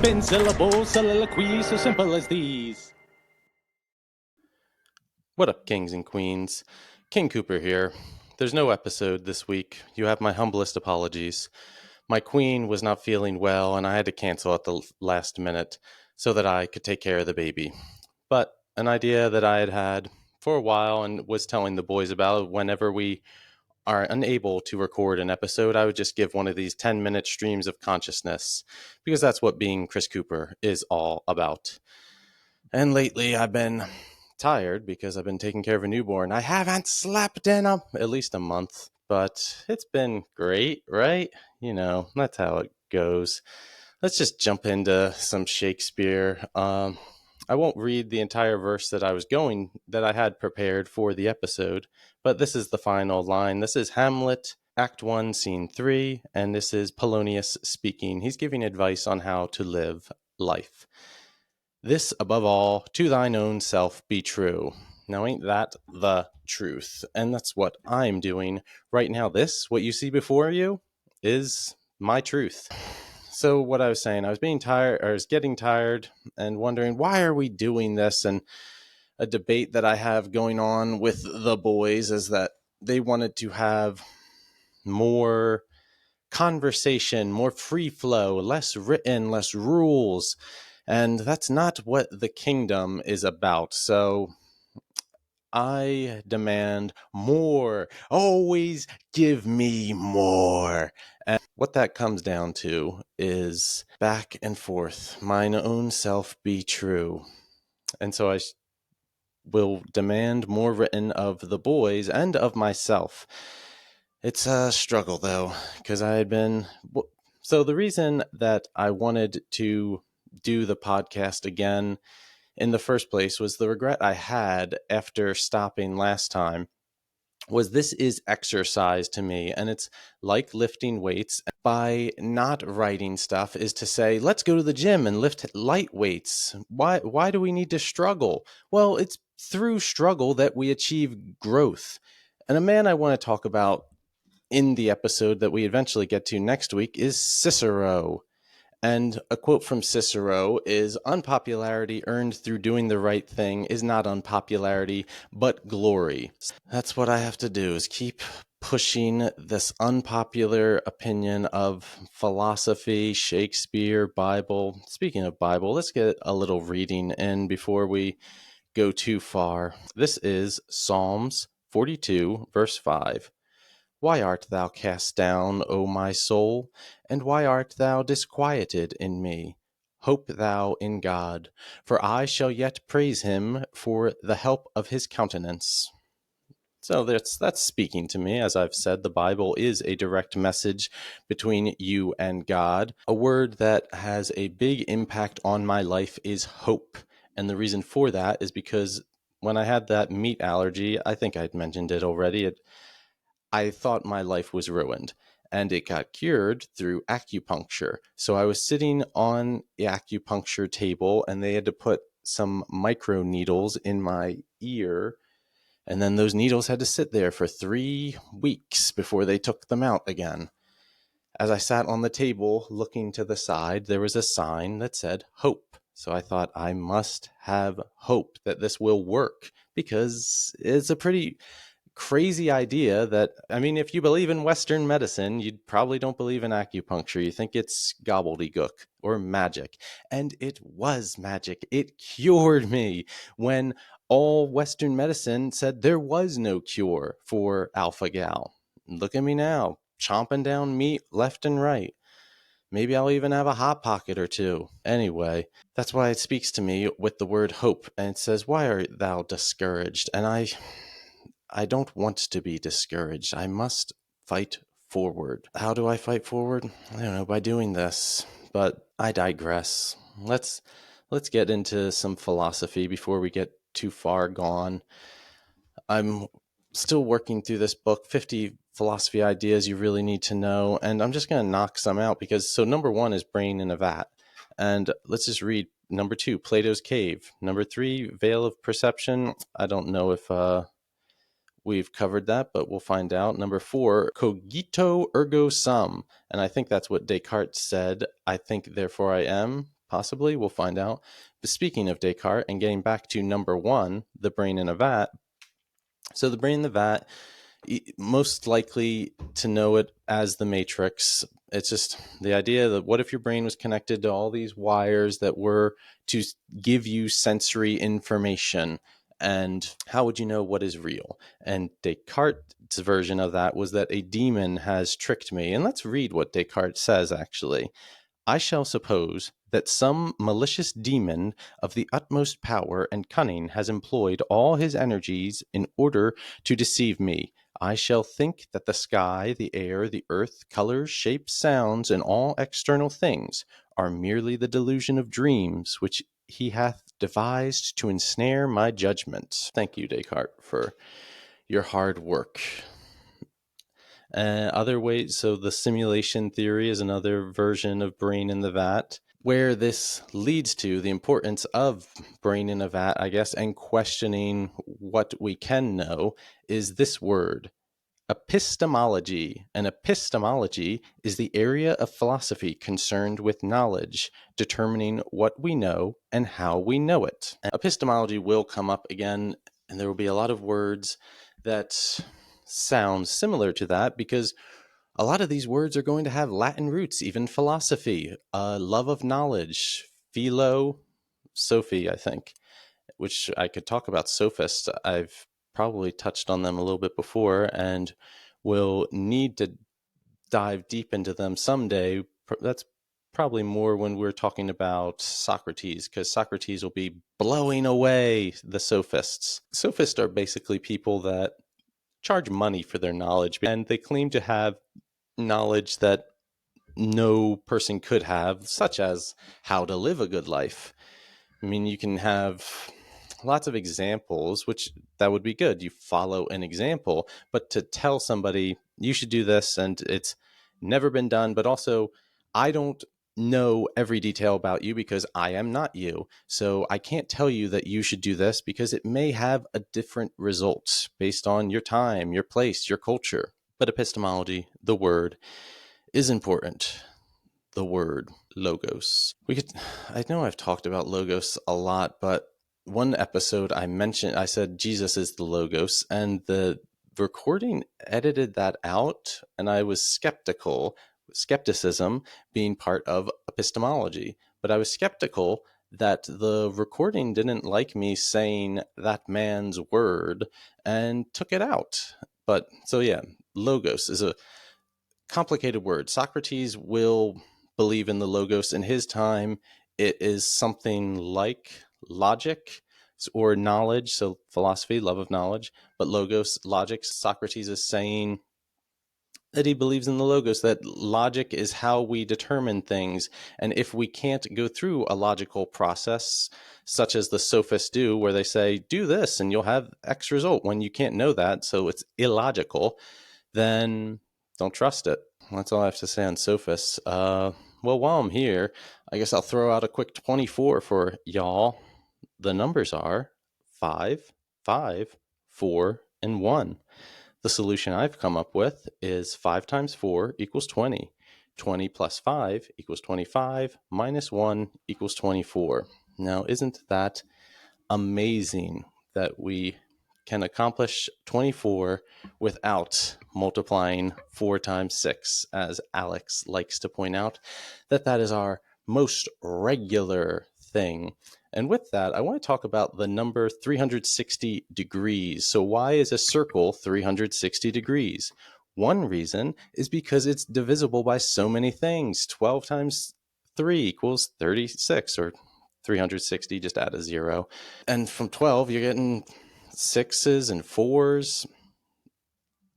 spin syllables, soliloquies so simple as these. What up, kings and queens? King Cooper here. There's no episode this week. You have my humblest apologies. My queen was not feeling well, and I had to cancel at the last minute so that I could take care of the baby. But an idea that I had had for a while and was telling the boys about, whenever we are unable to record an episode, I would just give one of these 10-minute streams of consciousness, because that's what being Chris Cooper is all about. And lately I've been tired because I've been taking care of a newborn. I haven't slept in at least a month, but it's been great, right? You know, that's how it goes. Let's just jump into some Shakespeare. I won't read the entire verse that I had prepared for the episode, but this is the final line. This is Hamlet, Act 1, Scene 3, and this is Polonius speaking. He's giving advice on how to live life. This, above all, to thine own self be true. Now, ain't that the truth? And that's what I'm doing right now. This, what you see before you, is my truth. So what I was saying, I was getting tired and wondering, why are we doing this? And a debate that I have going on with the boys is that they wanted to have more conversation, more free flow, less written, less rules. And that's not what the kingdom is about. So I demand more. Always give me more. And what that comes down to is back and forth. Mine own self be true. And so I will demand more written of the boys and of myself. It's a struggle, though, because I had been... So the reason that I wanted to do the podcast again in the first place was the regret I had after stopping last time. Was this is exercise to me, and it's like lifting weights. By not writing stuff is to say, let's go to the gym and lift light weights. Why do we need to struggle? Well, it's through struggle that we achieve growth. And a man I want to talk about in the episode that we eventually get to next week is Cicero. And a quote from Cicero is, unpopularity earned through doing the right thing is not unpopularity, but glory. That's what I have to do, is keep pushing this unpopular opinion of philosophy, Shakespeare, Bible. Speaking of Bible, let's get a little reading in before we go too far. This is Psalms 42, verse 5. Why art thou cast down, O my soul? And why art thou disquieted in me? Hope thou in God, for I shall yet praise him for the help of his countenance. So that's speaking to me. As I've said, the Bible is a direct message between you and God. A word that has a big impact on my life is hope. And the reason for that is because when I had that meat allergy, I think I'd mentioned it already, I thought my life was ruined, and it got cured through acupuncture. So I was sitting on the acupuncture table, and they had to put some micro needles in my ear, and then those needles had to sit there for 3 weeks before they took them out again. As I sat on the table looking to the side, there was a sign that said hope. So I thought, I must have hope that this will work, because it's a pretty crazy idea that, I mean, if you believe in Western medicine, you probably don't believe in acupuncture. You think it's gobbledygook or magic. And it was magic. It cured me when all Western medicine said there was no cure for alpha-gal. Look at me now, chomping down meat left and right. Maybe I'll even have a hot pocket or two. Anyway, that's why it speaks to me with the word hope. And it says, why art thou discouraged? And I don't want to be discouraged. I must fight forward. How do I fight forward? I don't know, by doing this. But I digress. Let's get into some philosophy before we get too far gone. I'm still working through this book, 50 philosophy ideas you really need to know, and I'm just going to knock some out because, so number 1 is Brain in a Vat. And let's just read number 2, Plato's Cave. Number 3, Veil of Perception. I don't know if we've covered that, but we'll find out. Number 4, cogito ergo sum. And I think that's what Descartes said. I think, therefore I am. Possibly, we'll find out. But speaking of Descartes and getting back to number one, the brain in a vat. So the brain in the vat, most likely to know it as the matrix. It's just the idea that what if your brain was connected to all these wires that were to give you sensory information, and how would you know what is real? And Descartes' version of that was that a demon has tricked me. And let's read what Descartes says, actually. I shall suppose that some malicious demon of the utmost power and cunning has employed all his energies in order to deceive me. I shall think that the sky, the air, the earth, colors, shapes, sounds, and all external things are merely the delusion of dreams which he hath devised to ensnare my judgment. Thank you, Descartes, for your hard work. Other ways, so the simulation theory is another version of brain in the vat, where this leads to the importance of brain in a vat, I guess, and questioning what we can know is this word, epistemology. And epistemology is the area of philosophy concerned with knowledge, determining what we know and how we know it. And epistemology will come up again, and there will be a lot of words that sound similar to that, because a lot of these words are going to have Latin roots, even philosophy, love of knowledge, philo, Sophie, I think, which I could talk about sophists. I've probably touched on them a little bit before and will need to dive deep into them someday. That's probably more when we're talking about Socrates, because Socrates will be blowing away the sophists. Sophists are basically people that charge money for their knowledge, and they claim to have knowledge that no person could have, such as how to live a good life. I mean, you can have lots of examples, which that would be good. You follow an example, but to tell somebody you should do this and it's never been done, but also I don't know every detail about you because I am not you. So I can't tell you that you should do this because it may have a different result based on your time, your place, your culture. But epistemology, the word, is important. The word logos. I know I've talked about logos a lot, but one episode I said Jesus is the logos, and the recording edited that out, and I was skepticism being part of epistemology, but I was skeptical that the recording didn't like me saying that man's word and took it out. But so yeah, logos is a complicated word. Socrates will believe in the logos in his time. It is something like logic or knowledge. So philosophy, love of knowledge, but logos, logic. Socrates is saying that he believes in the logos, that logic is how we determine things. And if we can't go through a logical process, such as the sophists do, where they say, do this and you'll have X result, when you can't know that, so it's illogical, then don't trust it. That's all I have to say on sophists. Well, while I'm here, I guess I'll throw out a quick 24 for y'all. The numbers are 5, 5, 4, and 1. The solution I've come up with is 5 times 4 equals 20. 20 plus 5 equals 25, minus 1 equals 24. Now, isn't that amazing that we can accomplish 24 without multiplying 4 times 6, as Alex likes to point out, that is our most regular thing. And with that, I want to talk about the number 360 degrees. So why is a circle 360 degrees? One reason is because it's divisible by so many things. 12 times 3 equals 36, or 360, just add a 0. And from 12, you're getting 6s and 4s,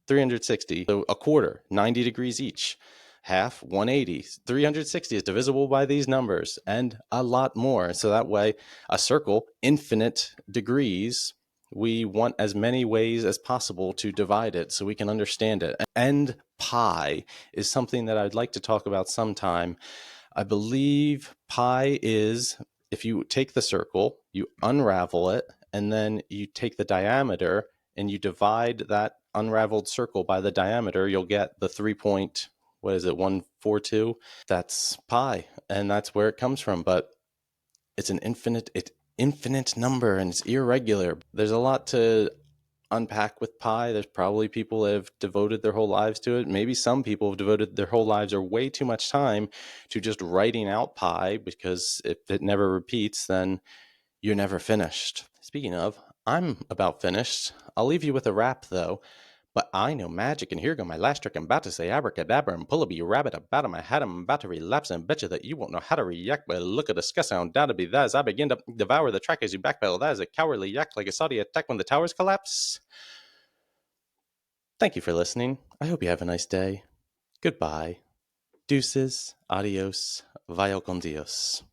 360. So a quarter, 90 degrees each. Half, 180. 360 is divisible by these numbers and a lot more. So that way, a circle, infinite degrees, we want as many ways as possible to divide it so we can understand it. And pi is something that I'd like to talk about sometime. I believe pi is, if you take the circle, you unravel it, and then you take the diameter and you divide that unraveled circle by the diameter, you'll get the 142? That's pi, and that's where it comes from. But It's an infinite number, and it's irregular. There's a lot to unpack with pi. There's probably people that have devoted their whole lives to it. Maybe some people have devoted their whole lives or way too much time to just writing out pi, because if it never repeats, then you're never finished. Speaking of, I'm about finished. I'll leave you with a rap, though. But I know magic, and here go my last trick. I'm about to say abracadabra and pull a bee rabbit about in my hat. I'm about to relapse and bet you that you won't know how to react. But look at the disgust, sound down to be that as I begin to devour the track as you backpedal. That is a cowardly yak like a Saudi attack when the towers collapse. Thank you for listening. I hope you have a nice day. Goodbye. Deuces, adios, vaya con Dios.